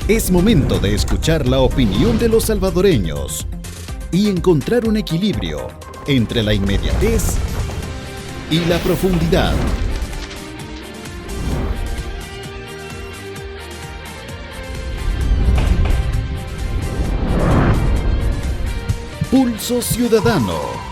Es momento de escuchar la opinión de los salvadoreños y encontrar un equilibrio entre la inmediatez y la profundidad. Pulso Ciudadano.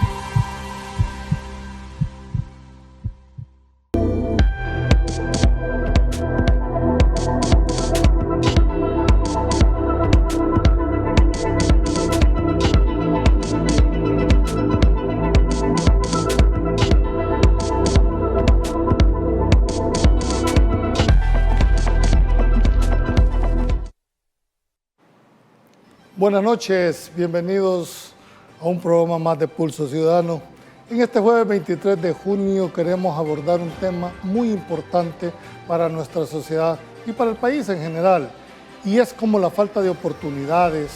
Buenas noches, bienvenidos a un programa más de Pulso Ciudadano. En este jueves 23 de junio queremos abordar un tema muy importante para nuestra sociedad y para el país en general, y es cómo la falta de oportunidades,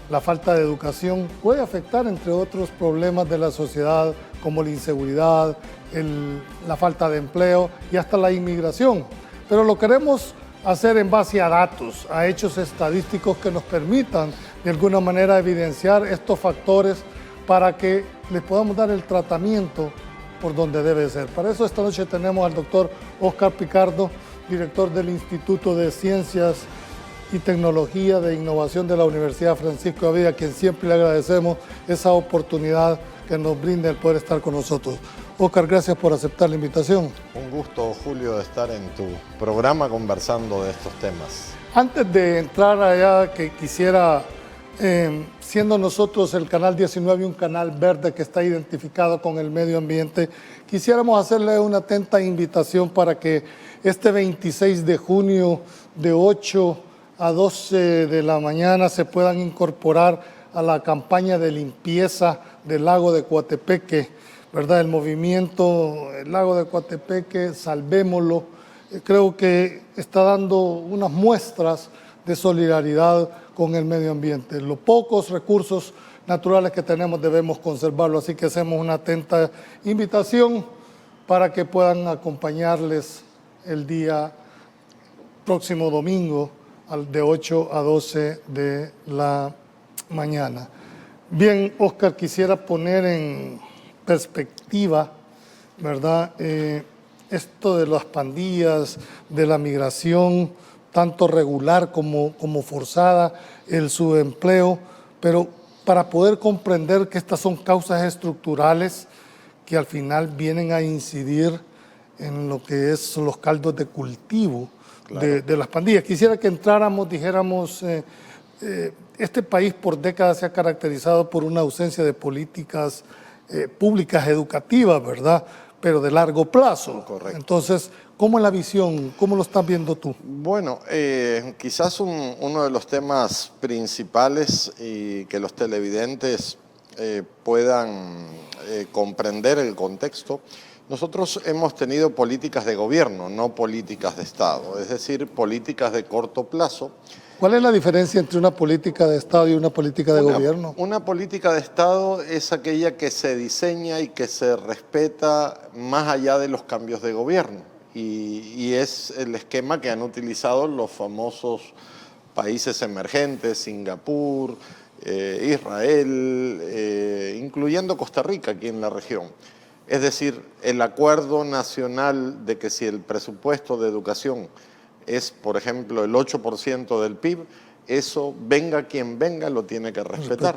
la falta de educación puede afectar, entre otros problemas de la sociedad, como la inseguridad, la falta de empleo y hasta la inmigración. Pero lo queremos hacer en base a datos, a hechos estadísticos que nos permitan de alguna manera evidenciar estos factores para que les podamos dar el tratamiento por donde debe ser. Para eso esta noche tenemos al doctor Óscar Picardo, director del Instituto de Ciencias y Tecnología de Innovación de la Universidad Francisco de Villa, a quien siempre le agradecemos esa oportunidad que nos brinda el poder estar con nosotros. Óscar, gracias por aceptar la invitación. Un gusto, Julio, de estar en tu programa conversando de estos temas. Antes de entrar allá, que quisiera, siendo nosotros el Canal 19 un canal verde que está identificado con el medio ambiente, quisiéramos hacerle una atenta invitación para que este 26 de junio de 8 a 12 de la mañana se puedan incorporar a la campaña de limpieza del lago de Coatepeque, ¿verdad? El movimiento El Lago de Coatepeque, Salvémoslo, creo que está dando unas muestras de solidaridad con el medio ambiente. Los pocos recursos naturales que tenemos debemos conservarlos, así que hacemos una atenta invitación para que puedan acompañarles el día próximo domingo de 8 a 12 de la mañana. Bien, Óscar, quisiera poner en perspectiva, ¿verdad? Esto de las pandillas, de la migración, tanto regular como forzada, el subempleo, pero para poder comprender que estas son causas estructurales que al final vienen a incidir en lo que es los caldos de cultivo, claro, de las pandillas. Quisiera que entráramos, dijéramos, este país por décadas se ha caracterizado por una ausencia de políticas públicas educativas, ¿verdad? Pero de largo plazo. Correcto. Entonces, ¿cómo es la visión? ¿Cómo lo estás viendo tú? Bueno, quizás uno de los temas principales y que los televidentes puedan comprender el contexto. Nosotros hemos tenido políticas de gobierno, no políticas de Estado, es decir, políticas de corto plazo. ¿Cuál es la diferencia entre una política de Estado y una política de gobierno? Una política de Estado es aquella que se diseña y que se respeta más allá de los cambios de gobierno. Y es el esquema que han utilizado los famosos países emergentes, Singapur, Israel, incluyendo Costa Rica aquí en la región. Es decir, el acuerdo nacional de que si el presupuesto de educación es, por ejemplo, el 8% del PIB, eso, venga quien venga, lo tiene que respetar.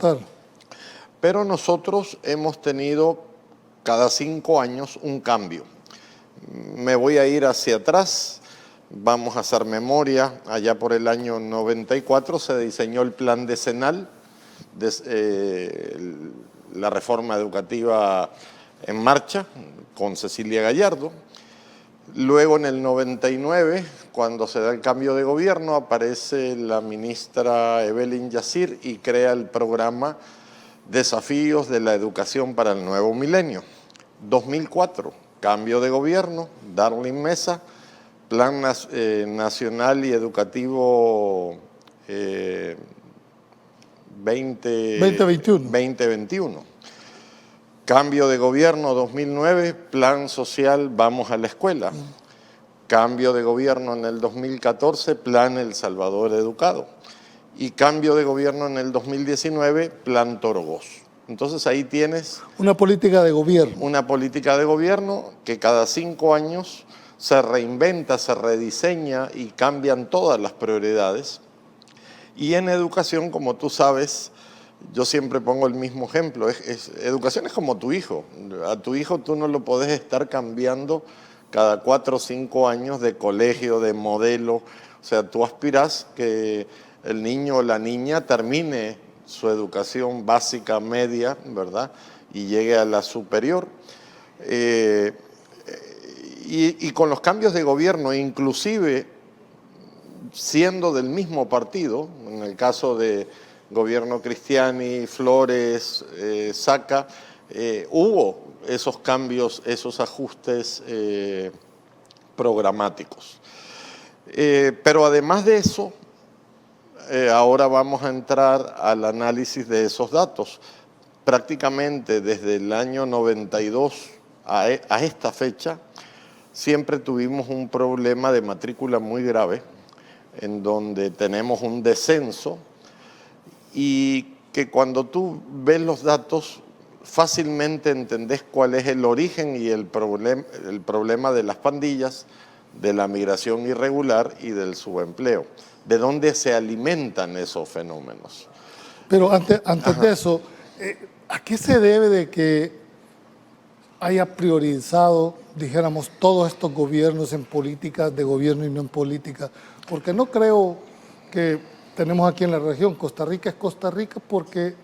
Pero nosotros hemos tenido cada 5 años un cambio. Me voy a ir hacia atrás, vamos a hacer memoria. Allá por el año 94 se diseñó el plan decenal, la reforma educativa en marcha, con Cecilia Gallardo. Luego en el 99, cuando se da el cambio de gobierno, aparece la ministra Evelyn Yacir y crea el programa Desafíos de la Educación para el Nuevo Milenio. 2004, cambio de gobierno, Darling Mesa, Plan Nacional y Educativo 2021. Cambio de gobierno 2009, Plan Social Vamos a la Escuela. Cambio de gobierno en el 2014, Plan El Salvador Educado. Y cambio de gobierno en el 2019, Plan Torogós. Entonces ahí tienes Una política de gobierno. una política de gobierno que cada 5 años se reinventa, se rediseña y cambian todas las prioridades. Y en educación, como tú sabes, yo siempre pongo el mismo ejemplo, educación es como tu hijo. A tu hijo tú no lo podés estar cambiando cada 4 o 5 años de colegio, de modelo. O sea, tú aspiras que el niño o la niña termine su educación básica, media, ¿verdad? Y llegue a la superior. Y con los cambios de gobierno, inclusive siendo del mismo partido, en el caso de gobierno Cristiani, Flores, Saca, hubo esos cambios, esos ajustes programáticos. Pero además de eso, ahora vamos a entrar al análisis de esos datos. Prácticamente desde el año 92 a esta fecha, siempre tuvimos un problema de matrícula muy grave, en donde tenemos un descenso y que cuando tú ves los datos fácilmente entendés cuál es el origen y el problema de las pandillas, de la migración irregular y del subempleo, de dónde se alimentan esos fenómenos. Pero antes de eso, ¿a qué se debe de que haya priorizado, dijéramos, todos estos gobiernos en políticas de gobierno y no en política? Porque no creo que tenemos aquí en la región, Costa Rica es Costa Rica porque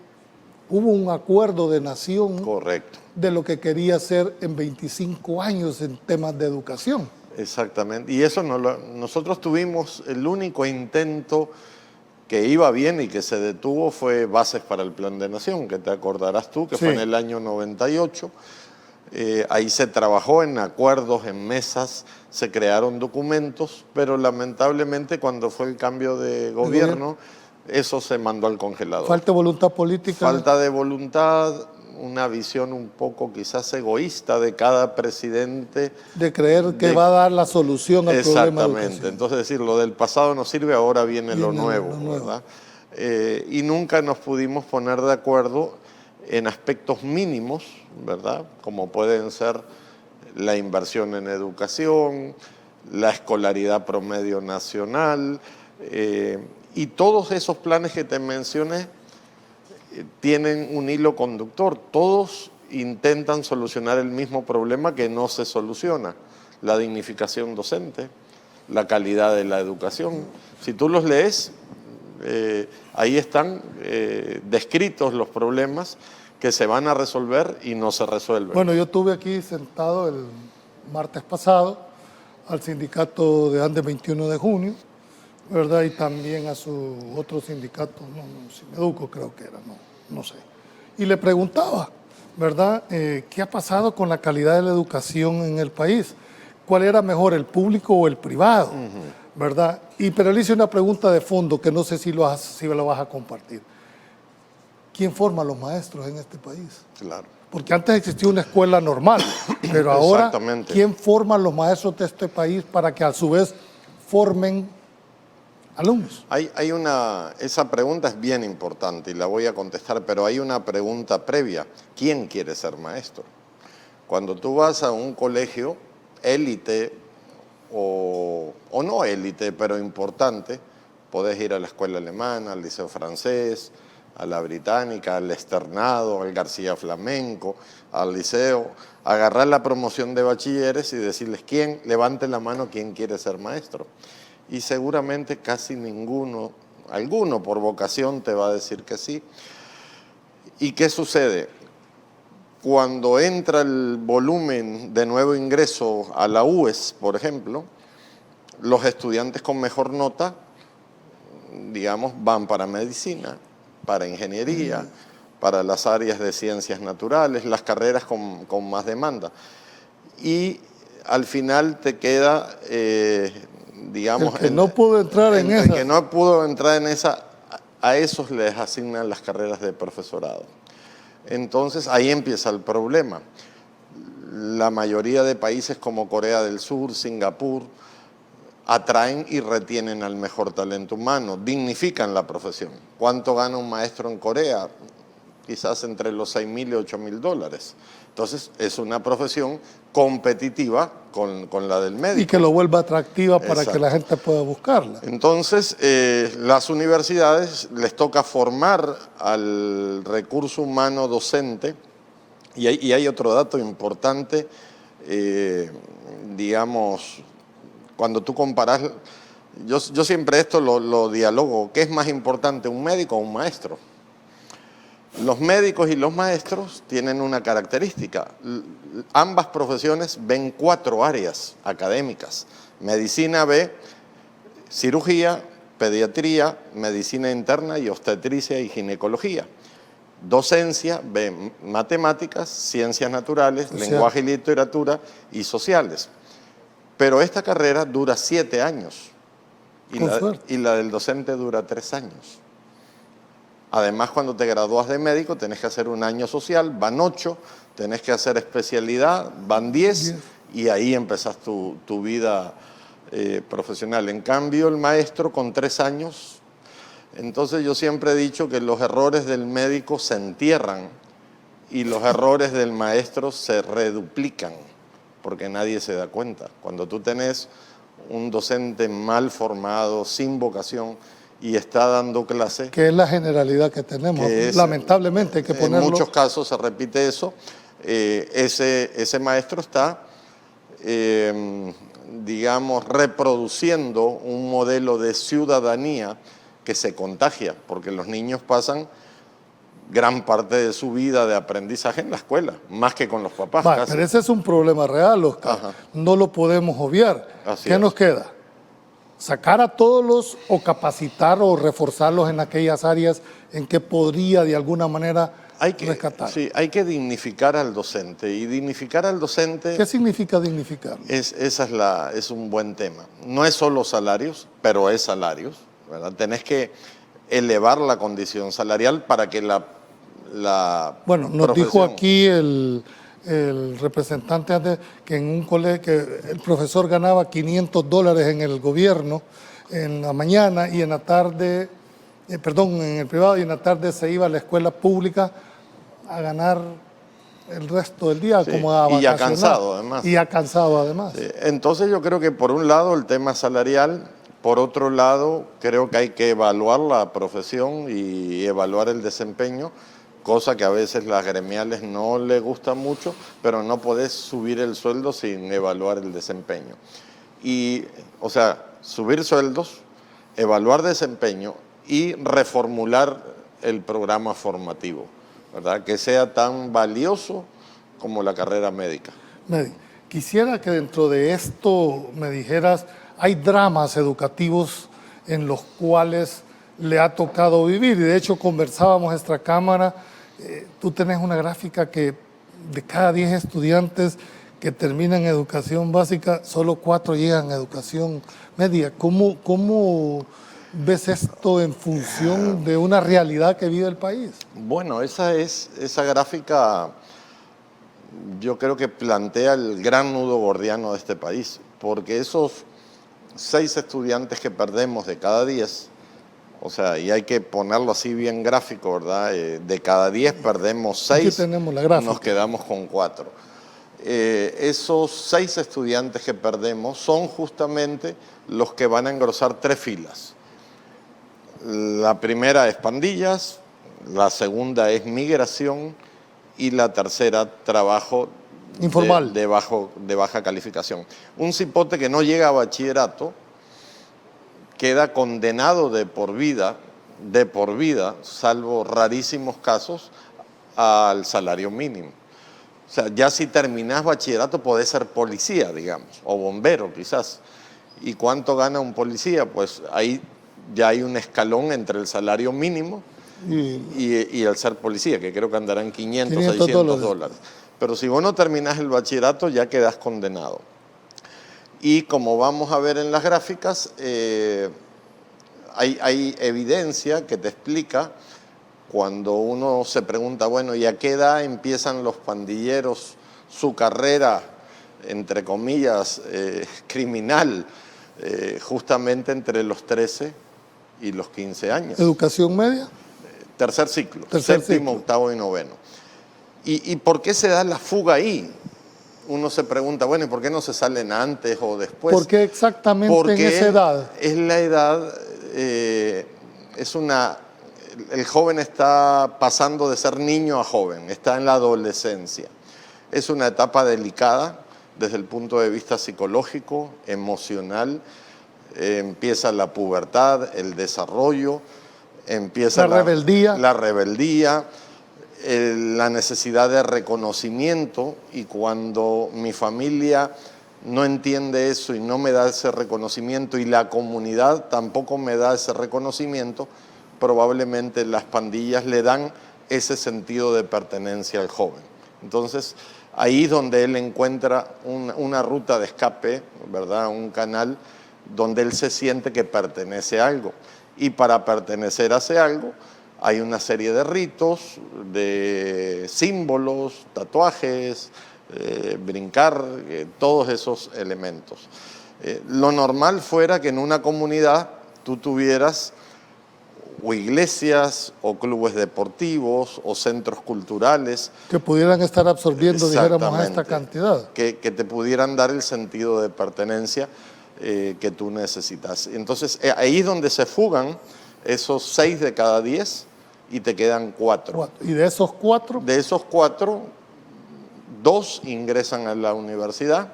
hubo un acuerdo de nación. Correcto. De lo que quería hacer en 25 años en temas de educación. Exactamente, y eso nosotros tuvimos el único intento que iba bien y que se detuvo fue Bases para el Plan de Nación, que te acordarás tú, que sí, fue en el año 98. Ahí se trabajó en acuerdos, en mesas, se crearon documentos, pero lamentablemente cuando fue el cambio de gobierno, eso se mandó al congelador. Falta de voluntad política. Falta de voluntad, una visión un poco quizás egoísta de cada presidente. De creer que va a dar la solución al problema de educación. Exactamente, entonces decir, lo del pasado no sirve, ahora viene lo nuevo, ¿verdad? Y nunca nos pudimos poner de acuerdo en aspectos mínimos, ¿verdad? Como pueden ser la inversión en educación, la escolaridad promedio nacional, y todos esos planes que te mencioné tienen un hilo conductor. Todos intentan solucionar el mismo problema que no se soluciona: la dignificación docente, la calidad de la educación. Si tú los lees, ahí están descritos los problemas que se van a resolver y no se resuelven. Bueno, yo estuve aquí sentado el martes pasado al sindicato de Andes 21 de junio, ¿verdad? Y también a su otro sindicato, Simeduco creo que era, no sé. Y le preguntaba, ¿verdad? ¿Qué ha pasado con la calidad de la educación en el país? ¿Cuál era mejor, el público o el privado? ¿Verdad? Pero le hice una pregunta de fondo que no sé si lo vas a compartir. ¿Quién forma a los maestros en este país? Claro. Porque antes existía una escuela normal, pero ahora, ¿quién forma a los maestros de este país para que a su vez formen alumnos? Esa pregunta es bien importante y la voy a contestar, pero hay una pregunta previa. ¿Quién quiere ser maestro? Cuando tú vas a un colegio élite o no élite, pero importante, podés ir a la escuela alemana, al liceo francés, a la británica, al externado, al García Flamenco, al liceo, agarrar la promoción de bachilleres y decirles quién, levante la mano quién quiere ser maestro. Y seguramente casi ninguno, alguno por vocación te va a decir que sí. ¿Y qué sucede? Cuando entra el volumen de nuevo ingreso a la UES, por ejemplo, los estudiantes con mejor nota, digamos, van para medicina, para ingeniería, para las áreas de ciencias naturales, las carreras con más demanda. Y al final te queda, digamos... El que no pudo entrar en esa. El que no pudo entrar en esa, a esos les asignan las carreras de profesorado. Entonces ahí empieza el problema. La mayoría de países como Corea del Sur, Singapur, atraen y retienen al mejor talento humano, dignifican la profesión. ¿Cuánto gana un maestro en Corea? Quizás entre los $6.000 y $8.000. Entonces, es una profesión competitiva con la del médico. Y que lo vuelva atractiva para Exacto. que la gente pueda buscarla. Entonces, las universidades les toca formar al recurso humano docente, y hay otro dato importante, digamos, cuando tú comparas, yo siempre esto lo dialogo, ¿qué es más importante, un médico o un maestro? Los médicos y los maestros tienen una característica. Ambas profesiones ven 4 áreas académicas. Medicina ve cirugía, pediatría, medicina interna y obstetricia y ginecología. Docencia ve matemáticas, ciencias naturales, lenguaje y literatura y sociales. Pero esta carrera dura 7 años y la del docente dura 3 años. Además, cuando te gradúas de médico, tenés que hacer un año social, van 8, tenés que hacer especialidad, van 10, y ahí empezás tu vida profesional. En cambio, el maestro con 3 años, entonces yo siempre he dicho que los errores del médico se entierran y los errores del maestro se reduplican, porque nadie se da cuenta. Cuando tú tenés un docente mal formado, sin vocación, y está dando clase. Que es la generalidad que tenemos. Lamentablemente hay que ponerlo. En muchos casos se repite eso. Ese maestro está, digamos, reproduciendo un modelo de ciudadanía que se contagia, porque los niños pasan gran parte de su vida de aprendizaje en la escuela, más que con los papás. Pero ese es un problema real, Oscar. Ajá. No lo podemos obviar. ¿Qué nos queda? Sacar a todos los, o capacitar o reforzarlos en aquellas áreas en que podría de alguna manera rescatar. Sí, hay que dignificar al docente. Y dignificar al docente... ¿Qué significa dignificar? Es un buen tema. No es solo salarios, pero es salarios, ¿verdad? Tenés que elevar la condición salarial para que la Bueno, nos dijo aquí el representante antes que en un colegio que el profesor ganaba $500 en el gobierno en la mañana y en la tarde, en el privado, y en la tarde se iba a la escuela pública a ganar el resto del día, como a vacacionar. Y ya cansado además. Y ya cansado además. Sí. Entonces yo creo que por un lado el tema salarial, por otro lado creo que hay que evaluar la profesión y evaluar el desempeño, cosa que a veces las gremiales no les gusta mucho, pero no podés subir el sueldo sin evaluar el desempeño. Y, o sea, subir sueldos, evaluar desempeño y reformular el programa formativo, ¿verdad? Que sea tan valioso como la carrera médica. Quisiera que dentro de esto me dijeras, hay dramas educativos en los cuales le ha tocado vivir, y de hecho conversábamos extra cámara. Tú tenés una gráfica que de cada 10 estudiantes que terminan educación básica, solo 4 llegan a educación media. ¿Cómo ves esto en función de una realidad que vive el país? Bueno, esa gráfica yo creo que plantea el gran nudo gordiano de este país, porque esos 6 estudiantes que perdemos de cada 10, o sea, y hay que ponerlo así bien gráfico, ¿verdad? De cada 10 perdemos 6, aquí tenemos la gráfica. Nos quedamos con 4. Esos 6 estudiantes que perdemos son justamente los que van a engrosar 3 filas. La primera es pandillas, la segunda es migración y la tercera trabajo informal de baja calificación. Un cipote que no llega a bachillerato queda condenado de por vida, salvo rarísimos casos, al salario mínimo. O sea, ya si terminás bachillerato podés ser policía, digamos, o bombero quizás. ¿Y cuánto gana un policía? Pues ahí ya hay un escalón entre el salario mínimo y el ser policía, que creo que andarán 500 $600. Pero si vos no terminás el bachillerato ya quedás condenado. Y como vamos a ver en las gráficas, hay evidencia que te explica cuando uno se pregunta, bueno, ¿y a qué edad empiezan los pandilleros su carrera, entre comillas, criminal? justamente entre los 13 y los 15 años. ¿Educación media? Tercer ciclo, Tercer séptimo, ciclo. octavo y noveno. ¿Y por qué se da la fuga ahí? Uno se pregunta, bueno, ¿y por qué no se salen antes o después? ¿Por qué exactamente en esa edad? Es la edad, el joven está pasando de ser niño a joven, está en la adolescencia. Es una etapa delicada desde el punto de vista psicológico, emocional. Empieza la pubertad, el desarrollo, empieza La rebeldía. La rebeldía, la necesidad de reconocimiento, y cuando mi familia no entiende eso y no me da ese reconocimiento y la comunidad tampoco me da ese reconocimiento, probablemente las pandillas le dan ese sentido de pertenencia al joven. Entonces, ahí es donde él encuentra una ruta de escape, ¿verdad? Un canal donde él se siente que pertenece a algo. Y para pertenecer a ese algo hay una serie de ritos, de símbolos, tatuajes, brincar, todos esos elementos. Lo normal fuera que en una comunidad tú tuvieras o iglesias, o clubes deportivos, o centros culturales. Que pudieran estar absorbiendo, dijéramos, a esta Exactamente. cantidad. Que te pudieran dar el sentido de pertenencia que tú necesitas. Entonces, ahí es donde se fugan esos 6 de cada 10 y te quedan 4. Y de esos 4, De esos 4, 2 ingresan a la universidad,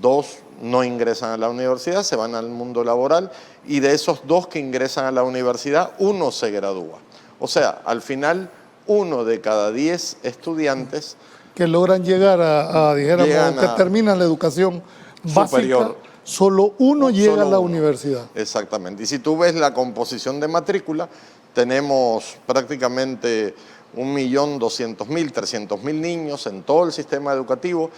2 no ingresan a la universidad, se van al mundo laboral, y de esos 2 que ingresan a la universidad, 1 se gradúa. O sea, al final, 1 de cada 10 estudiantes que logran llegar a dijéramos, que terminan la educación superior. básica, solo uno llega Solo a la uno. universidad. Exactamente. Y si tú ves la composición de matrícula, tenemos prácticamente 1.200.000, 300.000 niños en todo el sistema educativo,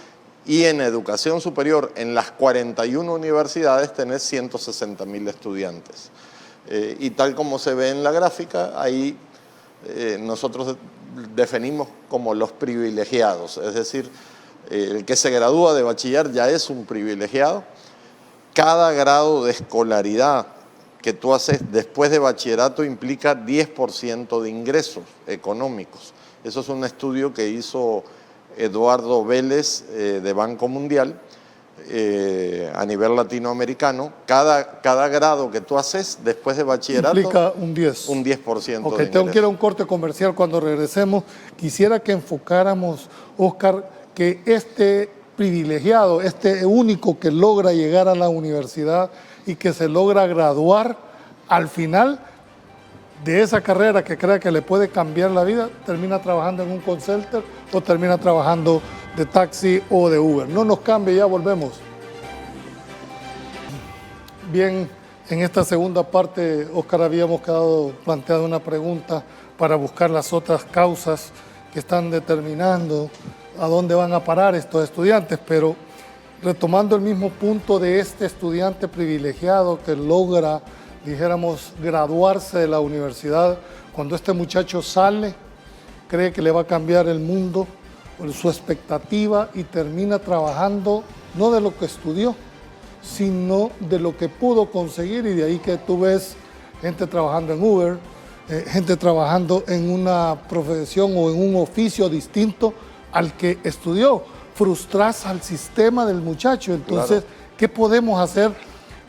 y en educación superior, en las 41 universidades, tenés 160.000 estudiantes. Y tal como se ve en la gráfica, ahí nosotros definimos como los privilegiados, es decir, el que se gradúa de bachiller ya es un privilegiado. Cada grado de escolaridad que tú haces después de bachillerato implica 10% de ingresos económicos. Eso es un estudio que hizo Eduardo Vélez de Banco Mundial a nivel latinoamericano. Cada grado que tú haces después de bachillerato Implica un 10. Un 10% Ok, de tengo que ir a ingresos. un corte comercial. Cuando regresemos, quisiera que enfocáramos, Oscar, que este privilegiado, este único que logra llegar a la universidad y que se logra graduar, al final de esa carrera que crea que le puede cambiar la vida, termina trabajando en un call center o termina trabajando de taxi o de Uber. No nos cambie, ya volvemos. Bien, en esta segunda parte, Oscar, habíamos planteado una pregunta para buscar las otras causas que están determinando a dónde van a parar estos estudiantes, pero retomando el mismo punto de este estudiante privilegiado que logra, dijéramos, graduarse de la universidad, cuando este muchacho sale, cree que le va a cambiar el mundo, su expectativa, y termina trabajando no de lo que estudió, sino de lo que pudo conseguir, y de ahí que tú ves gente trabajando en Uber, gente trabajando en una profesión o en un oficio distinto al que estudió. Frustras al sistema del muchacho. Entonces, claro, ¿qué podemos hacer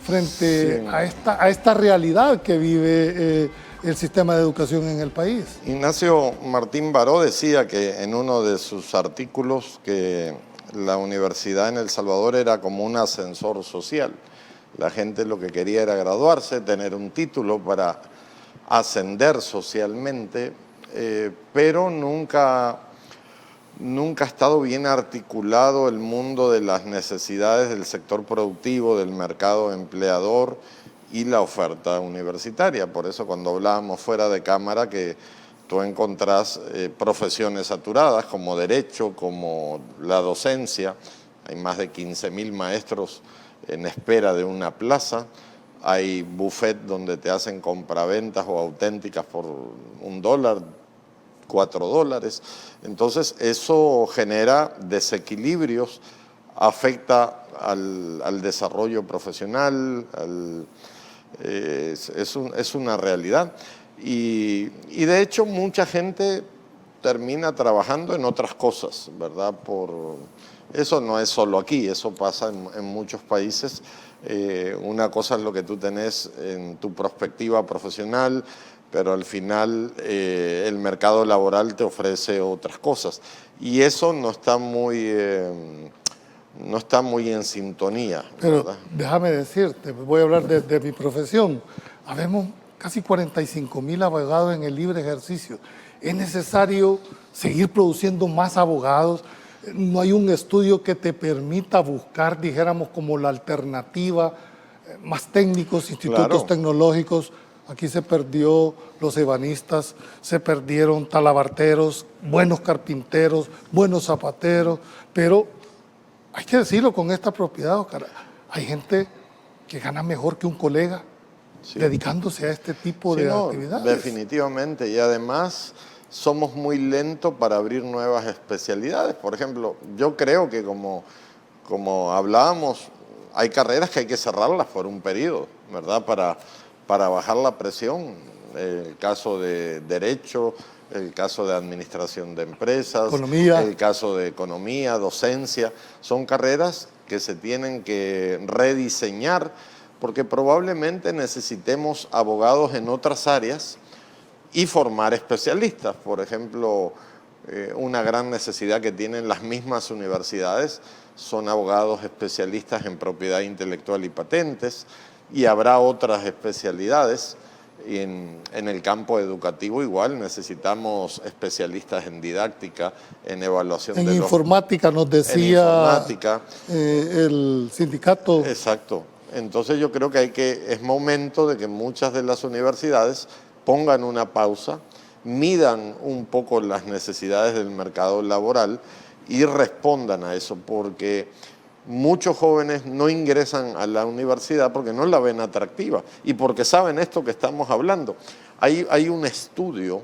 frente a esta realidad que vive el sistema de educación en el país? Ignacio Martín Baró decía que en uno de sus artículos que la universidad en El Salvador era como un ascensor social. La gente lo que quería era graduarse, tener un título para ascender socialmente, pero nunca ha estado bien articulado el mundo de las necesidades del sector productivo, del mercado empleador y la oferta universitaria. Por eso cuando hablábamos fuera de cámara que tú encontrás profesiones saturadas como derecho, como la docencia. Hay más de 15.000 maestros en espera de una plaza. Hay buffet donde te hacen compraventas o auténticas por $1, $4. Entonces eso genera desequilibrios, afecta al desarrollo profesional, es una realidad. Y de hecho mucha gente termina trabajando en otras cosas, ¿verdad? Eso no es solo aquí, eso pasa en muchos países. Una cosa es lo que tú tenés en tu perspectiva profesional, pero al final el mercado laboral te ofrece otras cosas. Y eso no está muy en sintonía. Pero ¿verdad? déjame decirte, voy a hablar de mi profesión. Habemos casi 45.000 abogados en el libre ejercicio. Es necesario seguir produciendo más abogados. No hay un estudio que te permita buscar, dijéramos, como la alternativa, más técnicos, institutos Claro. tecnológicos. Aquí se perdió los ebanistas, se perdieron talabarteros, buenos carpinteros, buenos zapateros, pero hay que decirlo con esta propiedad, Oscar, hay gente que gana mejor que un colega dedicándose a este tipo de actividades. Definitivamente, y además somos muy lentos para abrir nuevas especialidades. Por ejemplo, yo creo que como hablábamos, hay carreras que hay que cerrarlas por un periodo, ¿verdad? Para bajar la presión. El caso de Derecho, el caso de Administración de Empresas, Economía. el caso de Economía, Docencia, son carreras que se tienen que rediseñar porque probablemente necesitemos abogados en otras áreas y formar especialistas. Por ejemplo, una gran necesidad que tienen las mismas universidades son abogados especialistas en propiedad intelectual y patentes, y habrá otras especialidades. En el campo educativo igual necesitamos especialistas en didáctica, en evaluación En de informática nos decía informática. El sindicato. Exacto. Entonces yo creo que es momento de que muchas de las universidades pongan una pausa, midan un poco las necesidades del mercado laboral y respondan a eso, porque muchos jóvenes no ingresan a la universidad porque no la ven atractiva y porque saben esto que estamos hablando. Hay un estudio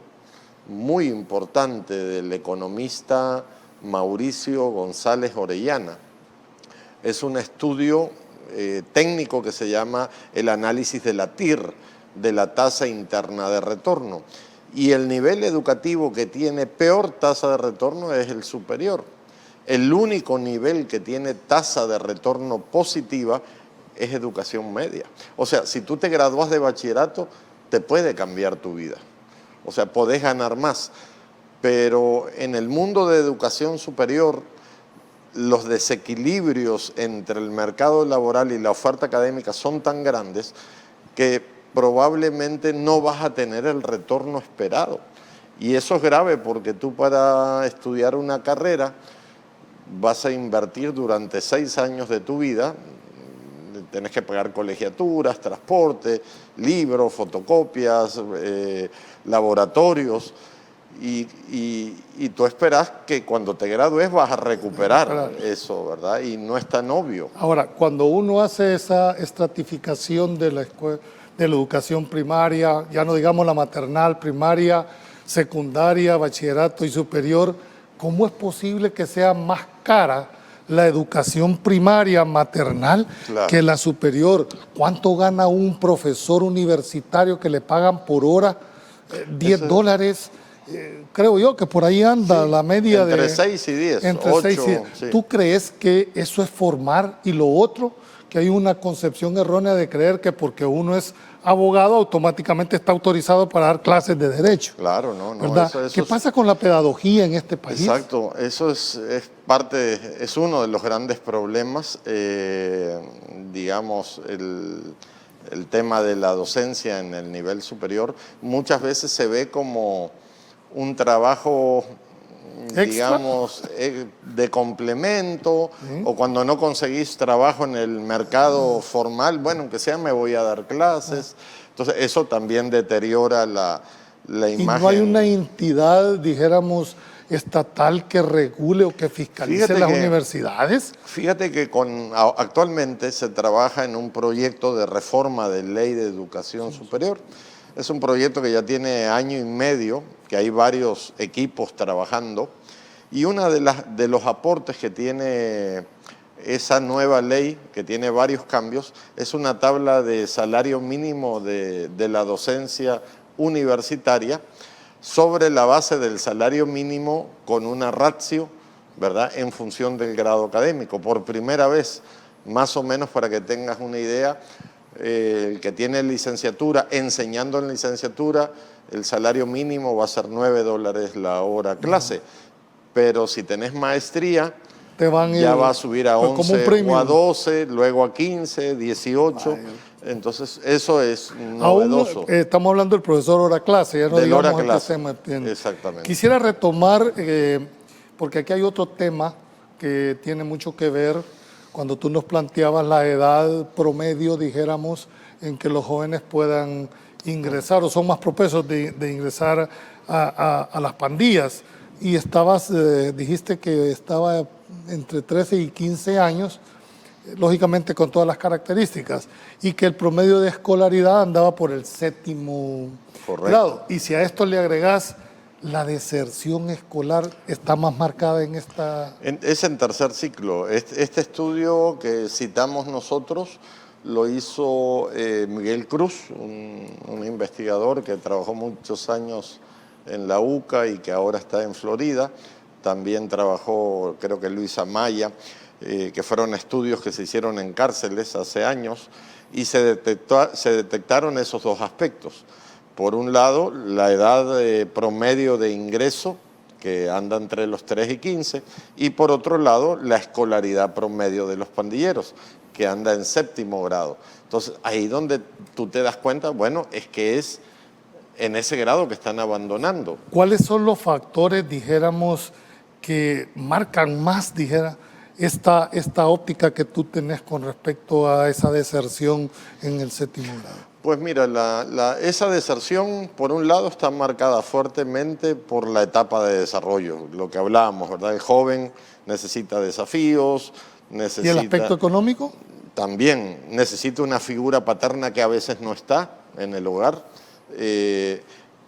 muy importante del economista Mauricio González Orellana. Es un estudio técnico que se llama el análisis de la TIR, de la tasa interna de retorno. Y el nivel educativo que tiene peor tasa de retorno es el superior. El único nivel que tiene tasa de retorno positiva es educación media. O sea, si tú te gradúas de bachillerato, te puede cambiar tu vida. O sea, podés ganar más. Pero en el mundo de educación superior, los desequilibrios entre el mercado laboral y la oferta académica son tan grandes que probablemente no vas a tener el retorno esperado. Y eso es grave porque tú para estudiar una carrera vas a invertir durante 6 años de tu vida, tenés que pagar colegiaturas, transporte, libros, fotocopias, laboratorios, y tú esperas que cuando te gradúes vas a recuperar eso, ¿verdad? Y no es tan obvio. Ahora, cuando uno hace esa estratificación de la educación primaria, ya no digamos la maternal, primaria, secundaria, bachillerato y superior, ¿cómo es posible que sea más cara la educación primaria maternal que la superior? ¿Cuánto gana un profesor universitario que le pagan por hora? $10. Creo yo que por ahí anda la media entre 6 y 10. Entre 8, 6 y 10. sí. ¿Tú crees que eso es formar? Y lo otro, que hay una concepción errónea de creer que porque uno es abogado automáticamente está autorizado para dar clases de derecho. Claro, no. ¿Verdad? ¿Qué pasa con la pedagogía en este país? Exacto, eso es uno de los grandes problemas, digamos, el tema de la docencia en el nivel superior. Muchas veces se ve como un trabajo, digamos, de complemento, o cuando no conseguís trabajo en el mercado formal, bueno, aunque sea me voy a dar clases. Entonces eso también deteriora la imagen. ¿Y no hay una entidad, dijéramos, estatal que regule o que fiscalice las universidades? Fíjate que actualmente se trabaja en un proyecto de reforma de ley de educación superior. Es un proyecto que ya tiene 1 año y medio, que hay varios equipos trabajando, y uno de los aportes que tiene esa nueva ley, que tiene varios cambios, es una tabla de salario mínimo de la docencia universitaria sobre la base del salario mínimo con una ratio, ¿verdad?, en función del grado académico. Por primera vez, más o menos para que tengas una idea, el que tiene licenciatura, enseñando en licenciatura, el salario mínimo va a ser $9 la hora clase. Pero si tenés maestría, ya va a subir a 11 o a 12, luego a 15, 18. Entonces, eso es novedoso. Aún, estamos hablando del profesor hora clase, ya no Del hora digamos clase. tema, ¿entiendes? Exactamente. Quisiera retomar, porque aquí hay otro tema que tiene mucho que ver cuando tú nos planteabas la edad promedio, dijéramos, en que los jóvenes puedan ingresar o son más propensos de ingresar a las pandillas. Y dijiste que estaba entre 13 y 15 años, lógicamente con todas las características, y que el promedio de escolaridad andaba por el 7º grado. Y si a esto le agregás la deserción escolar, está más marcada en esta... Es en tercer ciclo. Este estudio que citamos nosotros lo hizo Miguel Cruz, un investigador que trabajó muchos años en la UCA y que ahora está en Florida. También trabajó, creo que Luis Amaya, que fueron estudios que se hicieron en cárceles hace años, y se detectaron esos dos aspectos. Por un lado, la edad promedio de ingreso, que anda entre los 3 y 15, y por otro lado, la escolaridad promedio de los pandilleros, que anda en 7º grado. Entonces, ahí donde tú te das cuenta, bueno, es que es en ese grado que están abandonando. ¿Cuáles son los factores, dijéramos, que marcan más, esta óptica que tú tenés con respecto a esa deserción en el 7º grado? Pues mira, esa deserción, por un lado, está marcada fuertemente por la etapa de desarrollo, lo que hablábamos, ¿verdad? El joven necesita desafíos, necesita... ¿Y el aspecto económico? También necesita una figura paterna que a veces no está en el hogar.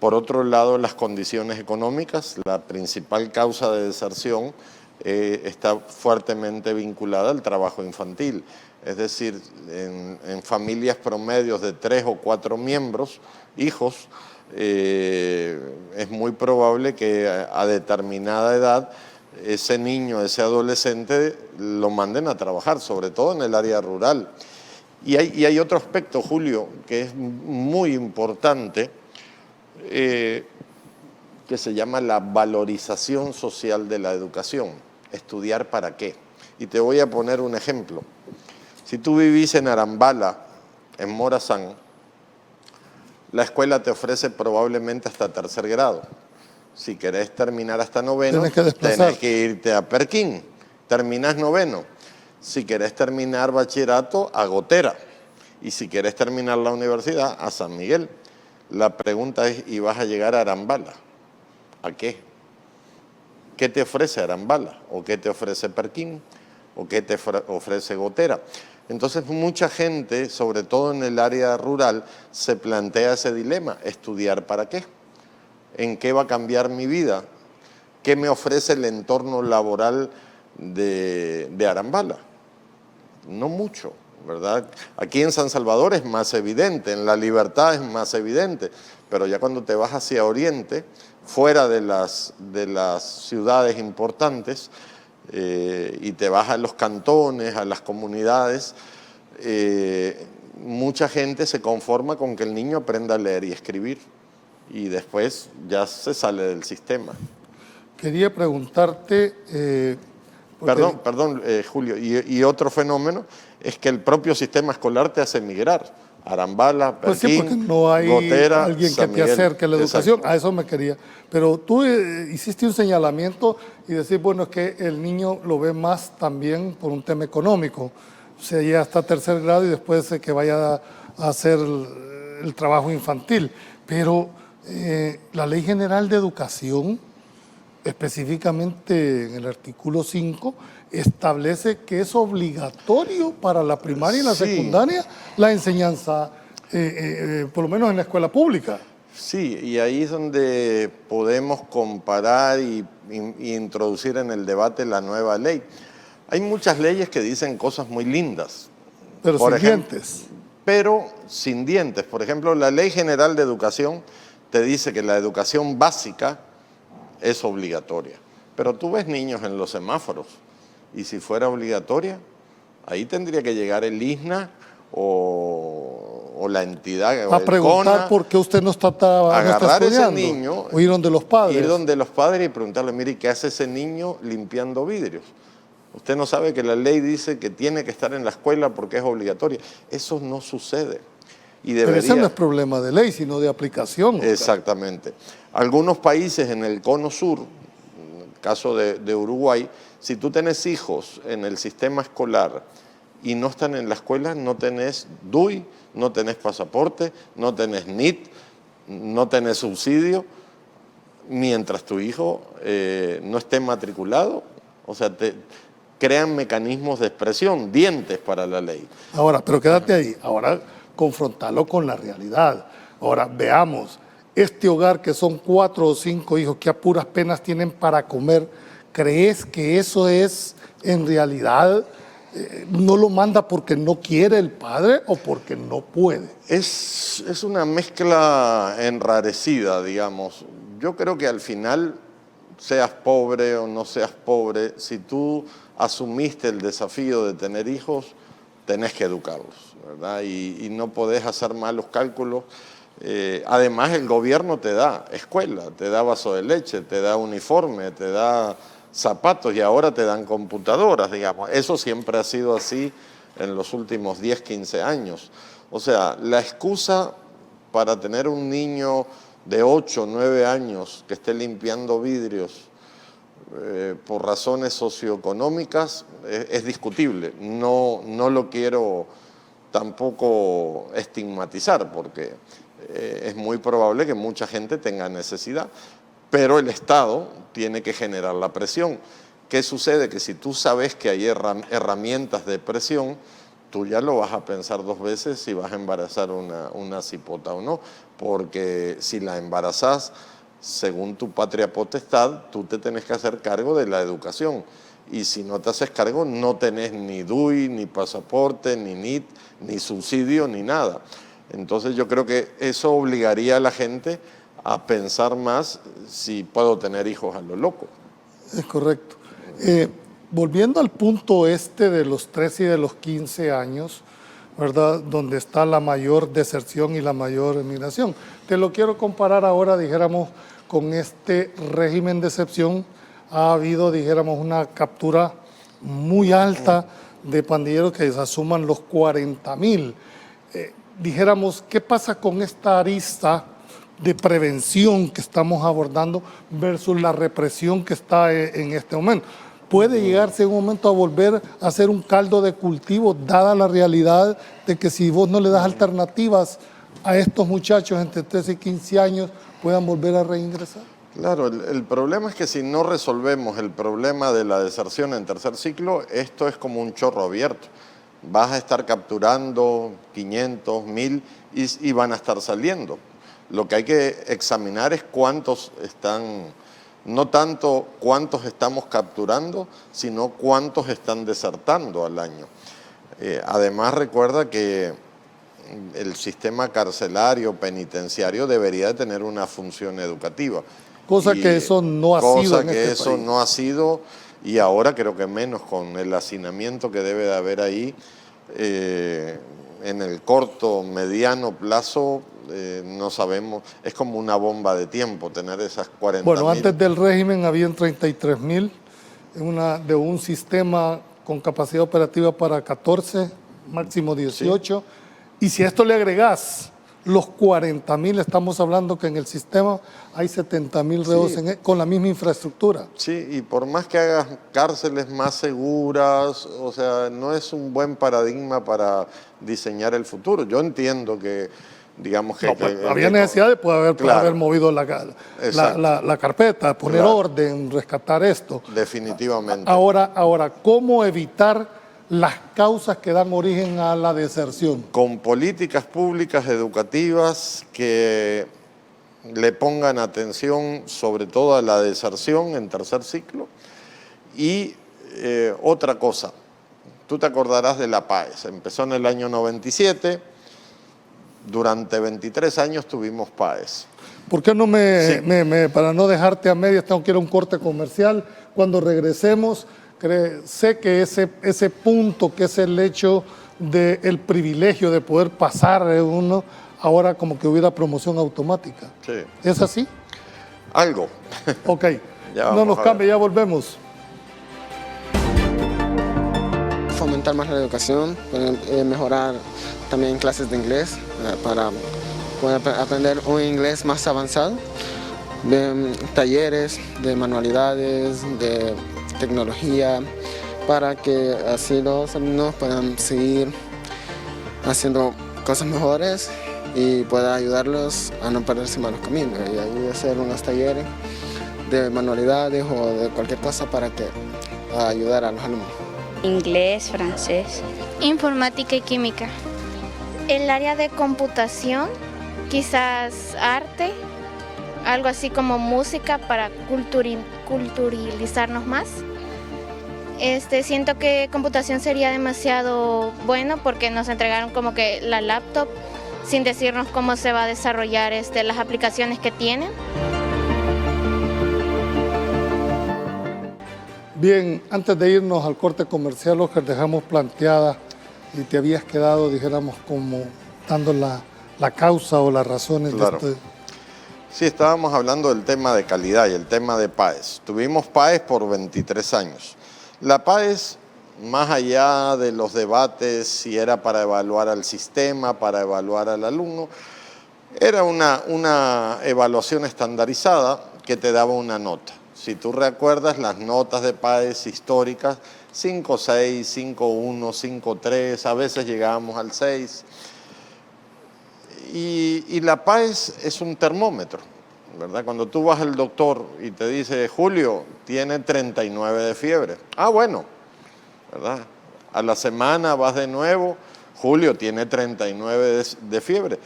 Por otro lado, las condiciones económicas, la principal causa de deserción está fuertemente vinculada al trabajo infantil. Es decir, en familias promedios de 3 o 4 miembros, hijos, es muy probable que a determinada edad ese niño, ese adolescente, lo manden a trabajar, sobre todo en el área rural. Y hay otro aspecto, Julio, que es muy importante, que se llama la valorización social de la educación. ¿Estudiar para qué? Y te voy a poner un ejemplo. Si tú vivís en Arambala, en Morazán, la escuela te ofrece probablemente hasta 3er grado. Si querés terminar hasta 9º, tenés que irte a Perquín. Terminás 9º. Si querés terminar bachillerato, a Gotera. Y si querés terminar la universidad, a San Miguel. La pregunta es, ¿y vas a llegar a Arambala? ¿A qué? ¿Qué te ofrece Arambala? ¿O qué te ofrece Perquín? ¿O qué te ofrece Gotera? Entonces mucha gente, sobre todo en el área rural, se plantea ese dilema: ¿estudiar para qué? ¿En qué va a cambiar mi vida? ¿Qué me ofrece el entorno laboral de Arambala? No mucho, ¿verdad? Aquí en San Salvador es más evidente, en La Libertad es más evidente, pero ya cuando te vas hacia Oriente, fuera de las ciudades importantes, y te vas a los cantones, a las comunidades, mucha gente se conforma con que el niño aprenda a leer y escribir, y después ya se sale del sistema. Quería preguntarte... Perdón, Julio, y otro fenómeno es que el propio sistema escolar te hace migrar. Arambala, Perquín, pues sí, porque no hay Gotera, alguien San que te Miguel. acerque a la educación. Exacto. A eso me quería. Pero tú hiciste un señalamiento y decir, bueno, es que el niño lo ve más también por un tema económico. O sea, ya hasta 3er grado y después que vaya a hacer el trabajo infantil. Pero la Ley General de Educación, específicamente en el artículo 5, establece que es obligatorio para la primaria y la secundaria la enseñanza, por lo menos en la escuela pública. Sí, y ahí es donde podemos comparar y introducir en el debate la nueva ley. Hay muchas leyes que dicen cosas muy lindas. Pero sin dientes. Pero sin dientes. Por ejemplo, la Ley General de Educación te dice que la educación básica es obligatoria. Pero tú ves niños en los semáforos y si fuera obligatoria, ahí tendría que llegar el ISNA o la entidad. A preguntar CONA, por qué usted no está agarrar ese estudiando. niño, O ir donde los padres. Ir donde los padres y preguntarle, mire, ¿qué hace ese niño limpiando vidrios? Usted no sabe que la ley dice que tiene que estar en la escuela porque es obligatoria. Eso no sucede. Y debería... Pero ese no es problema de ley, sino de aplicación. Exactamente. Algunos países en el cono sur, en el caso de Uruguay, si tú tenés hijos en el sistema escolar y no están en la escuela, no tenés DUI, no tenés pasaporte, no tenés NIT, no tenés subsidio, mientras tu hijo no esté matriculado. O sea, te crean mecanismos de expresión, dientes para la ley. Ahora, pero quédate ahí. Ahora, confrontarlo con la realidad. Ahora, veamos, este hogar que son 4 o 5 hijos que a puras penas tienen para comer, ¿crees que eso es en realidad... no lo manda porque no quiere el padre o porque no puede? Es una mezcla enrarecida, digamos. Yo creo que al final, seas pobre o no seas pobre, si tú asumiste el desafío de tener hijos, tenés que educarlos, ¿verdad? Y no podés hacer malos cálculos. Además, el gobierno te da escuela, te da vaso de leche, te da uniforme, te da zapatos y ahora te dan computadoras, digamos. Eso siempre ha sido así en los últimos 10, 15 años. O sea, la excusa para tener un niño de 8, 9 años que esté limpiando vidrios por razones socioeconómicas es discutible. No lo quiero tampoco estigmatizar porque es muy probable que mucha gente tenga necesidad. Pero el Estado tiene que generar la presión. ¿Qué sucede? Que si tú sabes que hay herramientas de presión, tú ya lo vas a pensar 2 veces si vas a embarazar una cipota o no, porque si la embarazás, según tu patria potestad, tú te tenés que hacer cargo de la educación. Y si no te haces cargo, no tenés ni DUI, ni pasaporte, ni NIT, ni subsidio, ni nada. Entonces yo creo que eso obligaría a la gente a pensar más si puedo tener hijos a lo loco. Es correcto. Volviendo al punto de los 13 y de los 15 años, ¿verdad? Donde está la mayor deserción y la mayor emigración. Te lo quiero comparar ahora, dijéramos, con este régimen de excepción. Ha habido, dijéramos, una captura muy alta de pandilleros que asuman los 40,000. Dijéramos, ¿qué pasa con esta arista de prevención que estamos abordando versus la represión que está en este momento? Puede llegarse en un momento a volver a ser un caldo de cultivo, dada la realidad de que si vos no le das alternativas a estos muchachos entre 13 y 15 años, puedan volver a reingresar. Claro, el problema es que si no resolvemos el problema de la deserción en tercer ciclo, esto es como un chorro abierto. Vas a estar capturando 500, 1000 y van a estar saliendo. Lo que hay que examinar es cuántos están, no tanto cuántos estamos capturando, sino cuántos están desertando al año. Además, recuerda que el sistema carcelario, penitenciario, debería de tener una función educativa. Cosa que eso no ha sido en este país. Cosa que eso no ha sido, y ahora creo que menos con el hacinamiento que debe de haber ahí, en el corto, mediano plazo, no sabemos, es como una bomba de tiempo tener esas 40,000. Bueno, antes del régimen habían 33,000 de un sistema con capacidad operativa para 14, máximo 18. Sí. Y si a esto le agregás los 40,000, estamos hablando que en el sistema hay 70,000 reos con la misma infraestructura. Sí, y por más que hagas cárceles más seguras, o sea, no es un buen paradigma para diseñar el futuro. Yo entiendo que, digamos que... No, había necesidad de poder haber movido la carpeta, poner orden, rescatar esto. Definitivamente. Ahora, ¿cómo evitar las causas que dan origen a la deserción? Con políticas públicas educativas que le pongan atención sobre todo a la deserción en tercer ciclo y Otra cosa, tú te acordarás de la PAES. Empezó en el año 97, durante 23 años tuvimos PAES. ¿Por qué no para no dejarte a medias, tengo que ir a un corte comercial? Cuando regresemos, sé que ese punto, que es el hecho del privilegio de poder pasar uno, ahora como que hubiera promoción automática. Sí. ¿Es así? Algo. Ok, no nos cambie, ya volvemos. Fomentar más la educación, mejorar también clases de inglés para poder aprender un inglés más avanzado, talleres de manualidades, de tecnología, para que así los alumnos puedan seguir haciendo cosas mejores y pueda ayudarlos a no perderse malos caminos, y ahí hacer unos talleres de manualidades o de cualquier cosa para que ayudar a los alumnos. Inglés, francés. Informática y química. El área de computación, quizás arte, algo así como música para culturalizarnos más. Siento que computación sería demasiado bueno porque nos entregaron como que la laptop sin decirnos cómo se va a desarrollar las aplicaciones que tienen. Bien, antes de irnos al corte comercial, Oscar, dejamos planteada y te habías quedado, dijéramos, como dando la causa o las razones. Claro. de este. Sí, estábamos hablando del tema de calidad y el tema de PAES. Tuvimos PAES por 23 años. La PAES, más allá de los debates si era para evaluar al sistema, para evaluar al alumno, era una evaluación estandarizada que te daba una nota. Si tú recuerdas las notas de PAES históricas, 5.6, 5.1, 5.3, a veces llegábamos al 6. Y la PAES es un termómetro, ¿verdad? Cuando tú vas al doctor y te dice, Julio, tiene 39 de fiebre. Ah, bueno, ¿verdad? A la semana vas de nuevo, Julio tiene 39 de fiebre.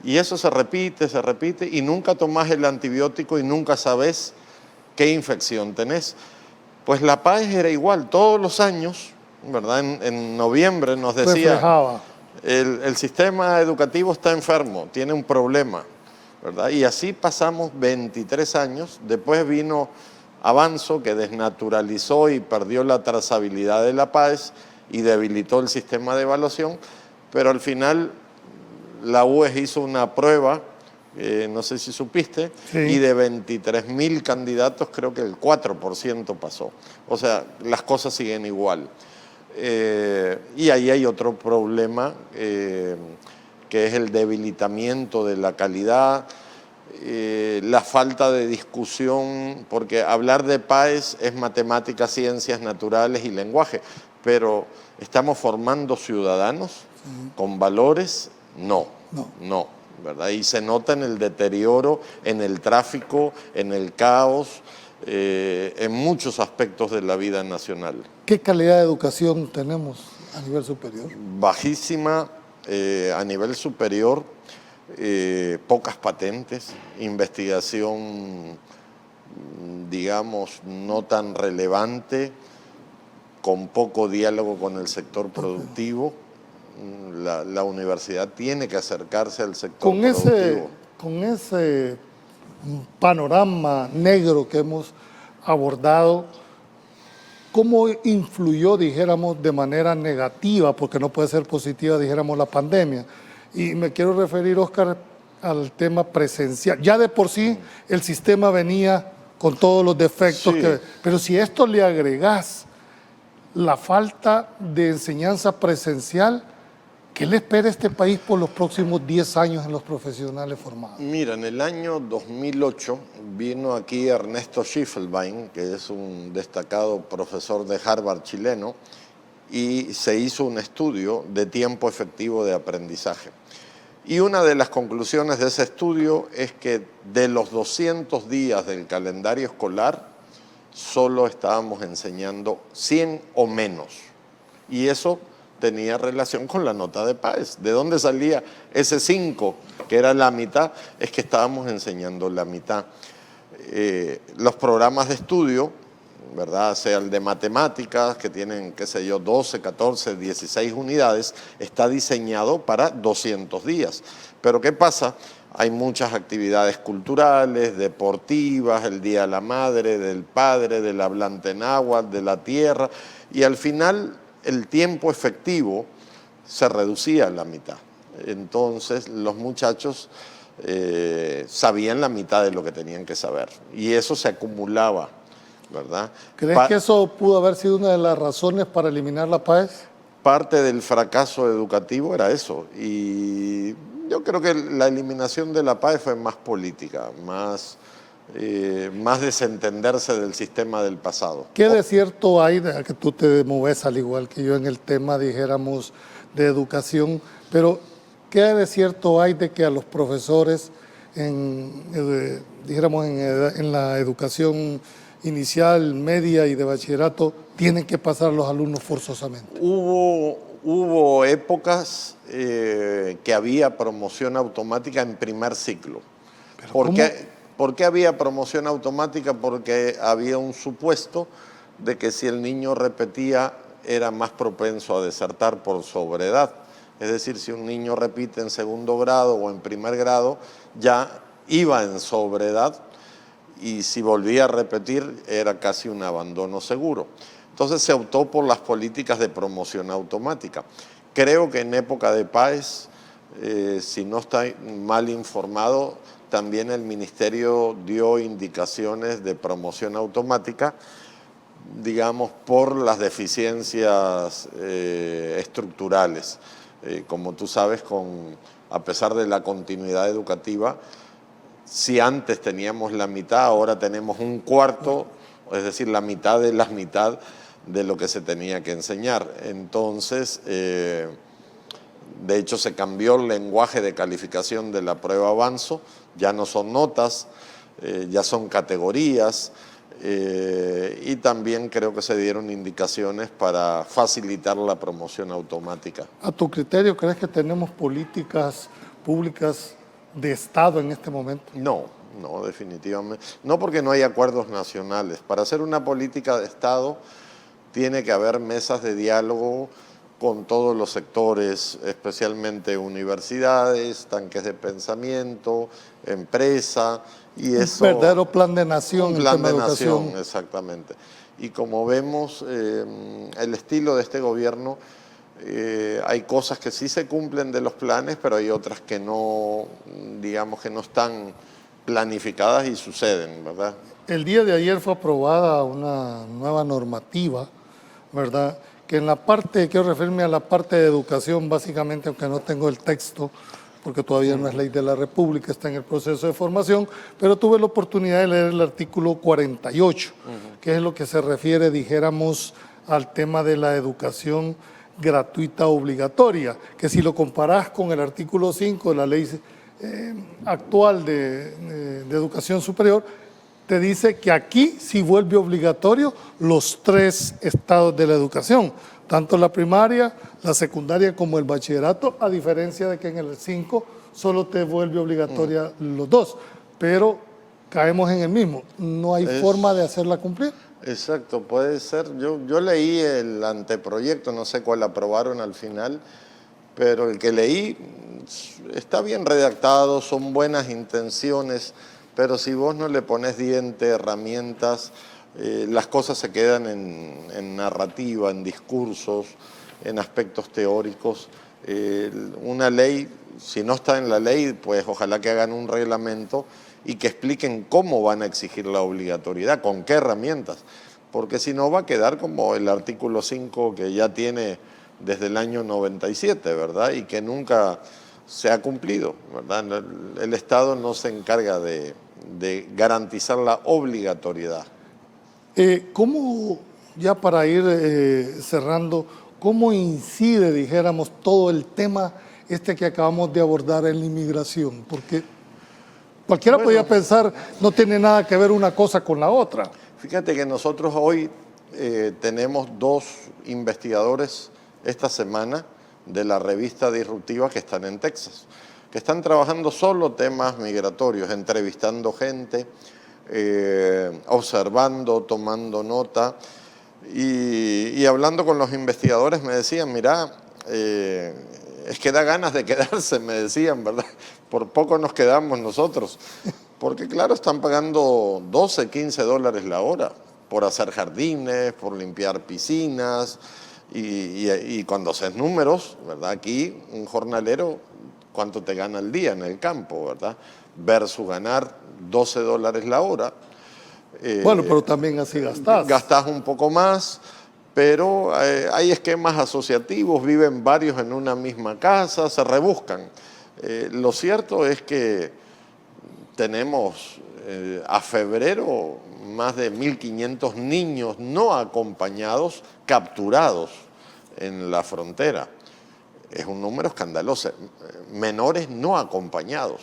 Y eso se repite y nunca tomás el antibiótico y nunca sabes qué infección tenés. Pues la PAES era igual, todos los años, ¿verdad? En noviembre nos decía, Reflejaba. el sistema educativo está enfermo, tiene un problema, ¿verdad? Y así pasamos 23 años, después vino Avanzo, que desnaturalizó y perdió la trazabilidad de la PAES y debilitó el sistema de evaluación, pero al final la UES hizo una prueba, no sé si supiste, sí, y de 23.000 candidatos creo que el 4% pasó. O sea, las cosas siguen igual. Y ahí hay otro problema, que es el debilitamiento de la calidad, la falta de discusión, porque hablar de PAES es matemáticas, ciencias naturales y lenguaje, pero ¿estamos formando ciudadanos con valores? No. ¿Verdad? Y se nota en el deterioro, en el tráfico, en el caos, en muchos aspectos de la vida nacional. ¿Qué calidad de educación tenemos a nivel superior? Bajísima a nivel superior, pocas patentes, investigación, digamos, no tan relevante, con poco diálogo con el sector productivo. La universidad tiene que acercarse al sector productivo. Con ese panorama negro que hemos abordado, ¿cómo influyó, dijéramos, de manera negativa, porque no puede ser positiva, dijéramos, la pandemia? Y me quiero referir, Oscar, al tema presencial. Ya de por sí el sistema venía con todos los defectos, Sí. Pero si a esto le agregás la falta de enseñanza presencial, ¿qué le espera a este país por los próximos 10 años en los profesionales formados? Mira, en el año 2008 vino aquí Ernesto Schiffelbein, que es un destacado profesor de Harvard chileno, y se hizo un estudio de tiempo efectivo de aprendizaje. Y una de las conclusiones de ese estudio es que de los 200 días del calendario escolar, solo estábamos enseñando 100 o menos. Y eso tenía relación con la nota de PAES. ¿De dónde salía ese 5, que era la mitad? Es que estábamos enseñando la mitad. Los programas de estudio ¿verdad? Sea el de matemáticas, que tienen, qué sé yo, 12, 14, 16 unidades, está diseñado para 200 días. Pero ¿qué pasa? Hay muchas actividades culturales, deportivas, el Día de la Madre, del Padre, del hablante náhuatl, de la tierra, y al final el tiempo efectivo se reducía a la mitad. Entonces los muchachos sabían la mitad de lo que tenían que saber, y eso se acumulaba, ¿verdad? ¿Crees que eso pudo haber sido una de las razones para eliminar la PAES? Parte del fracaso educativo era eso, y yo creo que la eliminación de la PAES fue más política, más desentenderse del sistema del pasado. ¿Qué de cierto hay, de que tú te mueves al igual que yo en el tema, dijéramos, de educación, pero qué de cierto hay de que a los profesores, dijéramos, en la educación inicial, media y de bachillerato, tienen que pasar los alumnos forzosamente? Hubo épocas que había promoción automática en primer ciclo. ¿Por qué había promoción automática? Porque había un supuesto de que si el niño repetía era más propenso a desertar por sobreedad. Es decir, si un niño repite en segundo grado o en primer grado, ya iba en sobreedad, y si volvía a repetir era casi un abandono seguro. Entonces se optó por las políticas de promoción automática. Creo que en época de PAES, si no está mal informado, también el ministerio dio indicaciones de promoción automática, digamos, por las deficiencias estructurales. Como tú sabes, a pesar de la continuidad educativa, si antes teníamos la mitad, ahora tenemos un cuarto, es decir, la mitad de lo que se tenía que enseñar. Entonces, de hecho, se cambió el lenguaje de calificación de la prueba Avanzo, ya no son notas, ya son categorías, y también creo que se dieron indicaciones para facilitar la promoción automática. ¿A tu criterio crees que tenemos políticas públicas de Estado en este momento? No, definitivamente. No, porque no hay acuerdos nacionales. Para hacer una política de Estado tiene que haber mesas de diálogo con todos los sectores, especialmente universidades, tanques de pensamiento, empresa, y eso... Un verdadero plan de nación. Un plan de nación, exactamente. Y como vemos, el estilo de este gobierno, hay cosas que sí se cumplen de los planes, pero hay otras que no, digamos, que no están planificadas y suceden, ¿verdad? El día de ayer fue aprobada una nueva normativa, ¿verdad? Que en la parte, quiero referirme a la parte de educación, básicamente, aunque no tengo el texto, porque todavía no es ley de la República, está en el proceso de formación, pero tuve la oportunidad de leer el artículo 48, que es lo que se refiere, dijéramos, al tema de la educación gratuita obligatoria, que si lo comparás con el artículo 5 de la ley actual de educación superior, te dice que aquí sí vuelve obligatorio los 3 estados de la educación, tanto la primaria, la secundaria como el bachillerato, a diferencia de que en el 5 solo te vuelve obligatoria los 2, pero caemos en el mismo, no hay forma de hacerla cumplir. Exacto, puede ser. Yo leí el anteproyecto, no sé cuál aprobaron al final, pero el que leí está bien redactado, son buenas intenciones, pero si vos no le pones diente, herramientas, las cosas se quedan en narrativa, en discursos, en aspectos teóricos. Una ley, si no está en la ley, pues ojalá que hagan un reglamento y que expliquen cómo van a exigir la obligatoriedad, con qué herramientas, porque si no va a quedar como el artículo 5 que ya tiene desde el año 97, ¿verdad? Y que nunca se ha cumplido, ¿verdad? El Estado no se encarga de garantizar la obligatoriedad. ¿Cómo, ya para ir cerrando, cómo incide, dijéramos, todo el tema que acabamos de abordar en la inmigración? Porque cualquiera podría pensar, no tiene nada que ver una cosa con la otra. Fíjate que nosotros hoy tenemos 2 investigadores esta semana de la revista Disruptiva que están en Texas, que están trabajando solo temas migratorios, entrevistando gente, observando, tomando nota y hablando con los investigadores me decían, mira, es que da ganas de quedarse, me decían, ¿verdad? Por poco nos quedamos nosotros, porque claro, están pagando 12, 15 dólares la hora por hacer jardines, por limpiar piscinas, y cuando haces números, ¿verdad? Aquí un jornalero, ¿cuánto te gana al día en el campo, verdad? Versus ganar 12 dólares la hora. Bueno, pero también así gastás. Gastás un poco más, pero hay esquemas asociativos, viven varios en una misma casa, se rebuscan. Lo cierto es que tenemos a febrero más de 1.500 niños no acompañados capturados en la frontera. Es un número escandaloso. Menores no acompañados,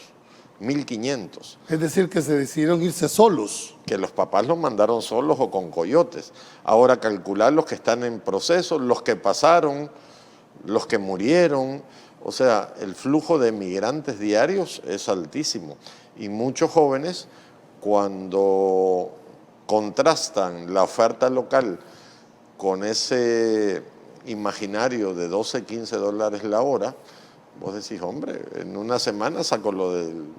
1.500. Es decir, que se decidieron irse solos. Que los papás los mandaron solos o con coyotes. Ahora calcular los que están en proceso, los que pasaron, los que murieron. O sea, el flujo de migrantes diarios es altísimo. Y muchos jóvenes, cuando contrastan la oferta local con ese imaginario de 12, 15 dólares la hora, vos decís, hombre, en una semana saco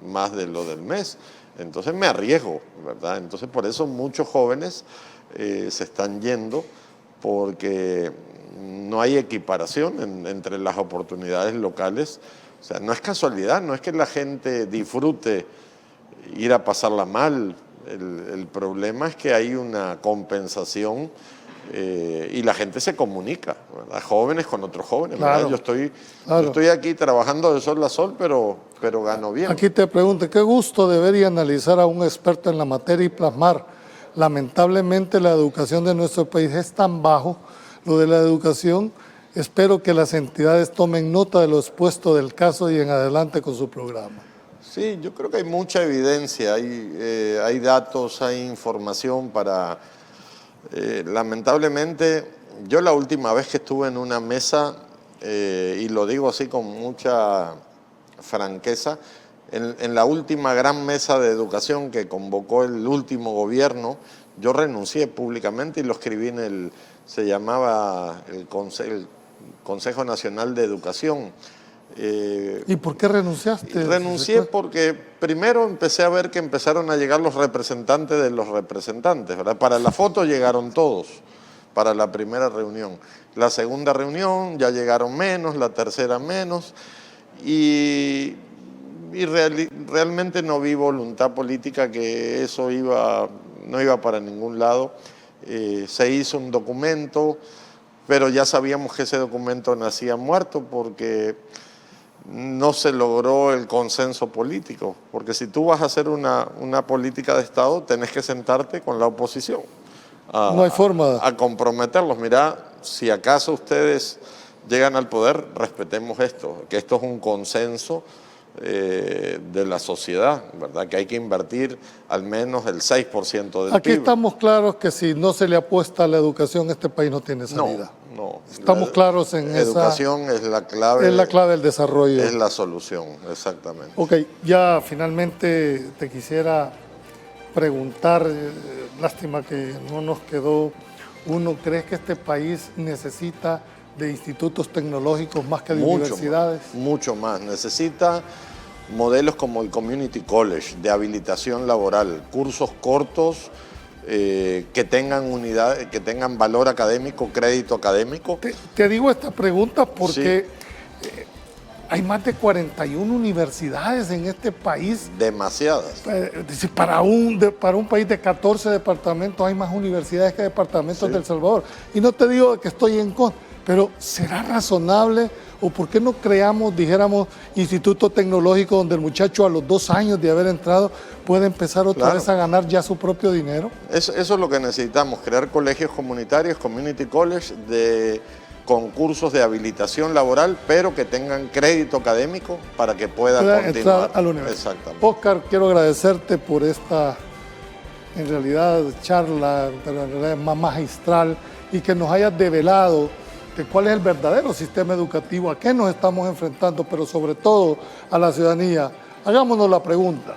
más de lo del mes, entonces me arriesgo, ¿verdad? Entonces por eso muchos jóvenes se están yendo, porque no hay equiparación entre las oportunidades locales. O sea, no es casualidad, no es que la gente disfrute ir a pasarla mal, el problema es que hay una compensación y la gente se comunica, ¿verdad? Jóvenes con otros jóvenes. Claro, yo estoy aquí trabajando de sol a sol, pero gano bien. Aquí te pregunto, qué gusto de ver y analizar a un experto en la materia y plasmar. Lamentablemente la educación de nuestro país es tan bajo, lo de la educación. Espero que las entidades tomen nota de lo expuesto del caso y en adelante con su programa. Sí, yo creo que hay mucha evidencia, hay datos, hay información para... lamentablemente, yo la última vez que estuve en una mesa, y lo digo así con mucha franqueza, en la última gran mesa de educación que convocó el último gobierno, yo renuncié públicamente y lo escribí se llamaba el Consejo Nacional de Educación. ¿Y por qué renunciaste? Renuncié porque primero empecé a ver que empezaron a llegar los representantes de los representantes, ¿verdad? Para la foto llegaron todos, para la primera reunión. La segunda reunión ya llegaron menos, la tercera menos, y realmente no vi voluntad política, que eso no iba para ningún lado. Se hizo un documento, pero ya sabíamos que ese documento nacía muerto porque no se logró el consenso político, porque si tú vas a hacer una política de Estado, tenés que sentarte con la oposición. No hay forma. A comprometerlos. Mirá, si acaso ustedes llegan al poder, respetemos esto, que esto es un consenso de la sociedad, ¿verdad? Que hay que invertir al menos el 6% del Aquí PIB. estamos claros que si no se le apuesta a la educación, este país no tiene salida. No. Estamos claros en esa... Educación es la clave. Es la clave del desarrollo. Es la solución, exactamente. Ok, ya finalmente te quisiera preguntar, lástima que no nos quedó uno, ¿crees que este país necesita de institutos tecnológicos más que de universidades? Mucho más. Necesita modelos como el Community College, de habilitación laboral, cursos cortos que tengan unidad, que tengan valor académico, crédito académico. Te digo esta pregunta porque hay más de 41 universidades en este país. Demasiadas. Para un país de 14 departamentos hay más universidades que departamentos de El Salvador. Y no te digo que estoy en contra, pero ¿será razonable o por qué no creamos, dijéramos, instituto tecnológico donde el muchacho a los 2 años de haber entrado puede empezar otra vez a ganar ya su propio dinero? Eso es lo que necesitamos, crear colegios comunitarios, community college, con cursos de habilitación laboral, pero que tengan crédito académico para que pueda continuar a la universidad. Exactamente. Oscar, quiero agradecerte por esta, en realidad, charla, pero en realidad más magistral, y que nos hayas develado de cuál es el verdadero sistema educativo, a qué nos estamos enfrentando, pero sobre todo a la ciudadanía. Hagámonos la pregunta,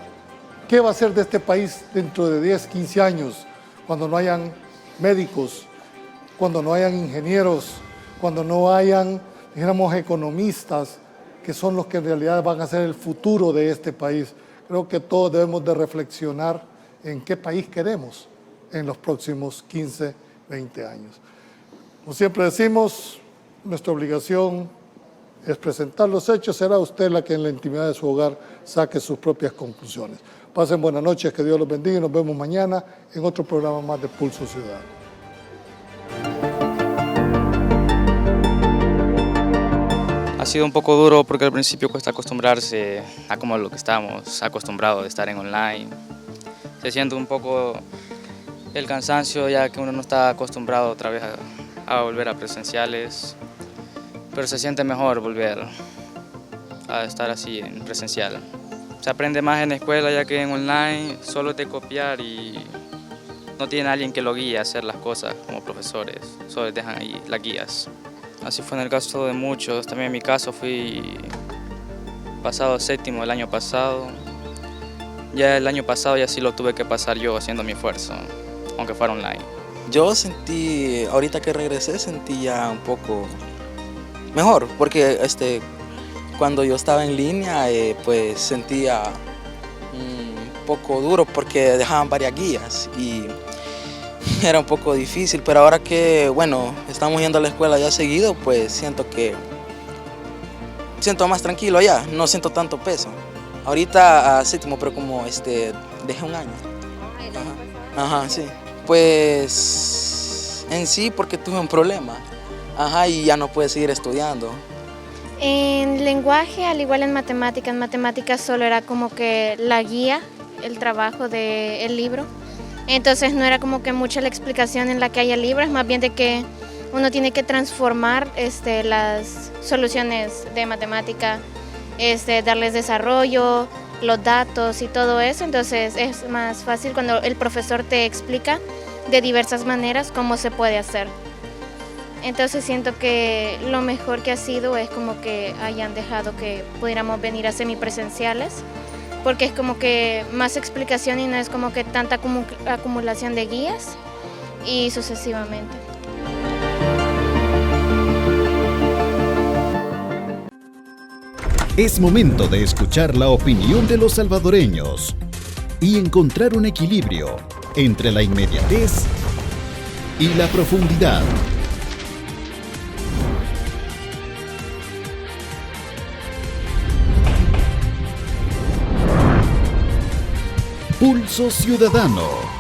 ¿Qué va a ser de este país dentro de 10, 15 años, cuando no hayan médicos, cuando no hayan ingenieros, cuando no hayan, dijéramos, economistas, que son los que en realidad van a ser el futuro de este país? Creo que todos debemos de reflexionar en qué país queremos en los próximos 15, 20 años. Como siempre decimos, nuestra obligación es presentar los hechos, será usted la que en la intimidad de su hogar saque sus propias conclusiones. Pasen buenas noches, que Dios los bendiga y nos vemos mañana en otro programa más de Pulso Ciudadano. Ha sido un poco duro porque al principio cuesta acostumbrarse a como lo que estamos acostumbrados de estar en online. Se siente un poco el cansancio ya que uno no está acostumbrado otra vez a volver a presenciales, pero se siente mejor volver a estar así en presencial. Se aprende más en la escuela ya que en online solo es de copiar y no tiene alguien que lo guíe a hacer las cosas como profesores, solo les dejan ahí las guías. Así fue en el caso de muchos, también en mi caso fui pasado séptimo el año pasado. Ya el año pasado ya sí lo tuve que pasar yo haciendo mi esfuerzo, aunque fuera online. Yo sentí, ahorita que regresé, sentí ya un poco mejor, porque cuando yo estaba en línea, pues sentía un poco duro porque dejaban varias guías y era un poco difícil, pero ahora que, bueno, estamos yendo a la escuela ya seguido, pues siento más tranquilo ya, no siento tanto peso. Ahorita a séptimo, pero como dejé un año. Ajá, sí. Pues en sí porque tuve un problema. Ajá, y ya no pude seguir estudiando. En lenguaje, al igual en matemáticas solo era como que la guía, el trabajo del libro. Entonces no era como que mucha la explicación en la que haya el libro, es más bien de que uno tiene que transformar las soluciones de matemática, darles desarrollo, los datos y todo eso. Entonces es más fácil cuando el profesor te explica de diversas maneras cómo se puede hacer. Entonces siento que lo mejor que ha sido es como que hayan dejado que pudiéramos venir a semipresenciales, porque es como que más explicación y no es como que tanta acumulación de guías y sucesivamente. Es momento de escuchar la opinión de los salvadoreños y encontrar un equilibrio entre la inmediatez y la profundidad. Pulso Ciudadano.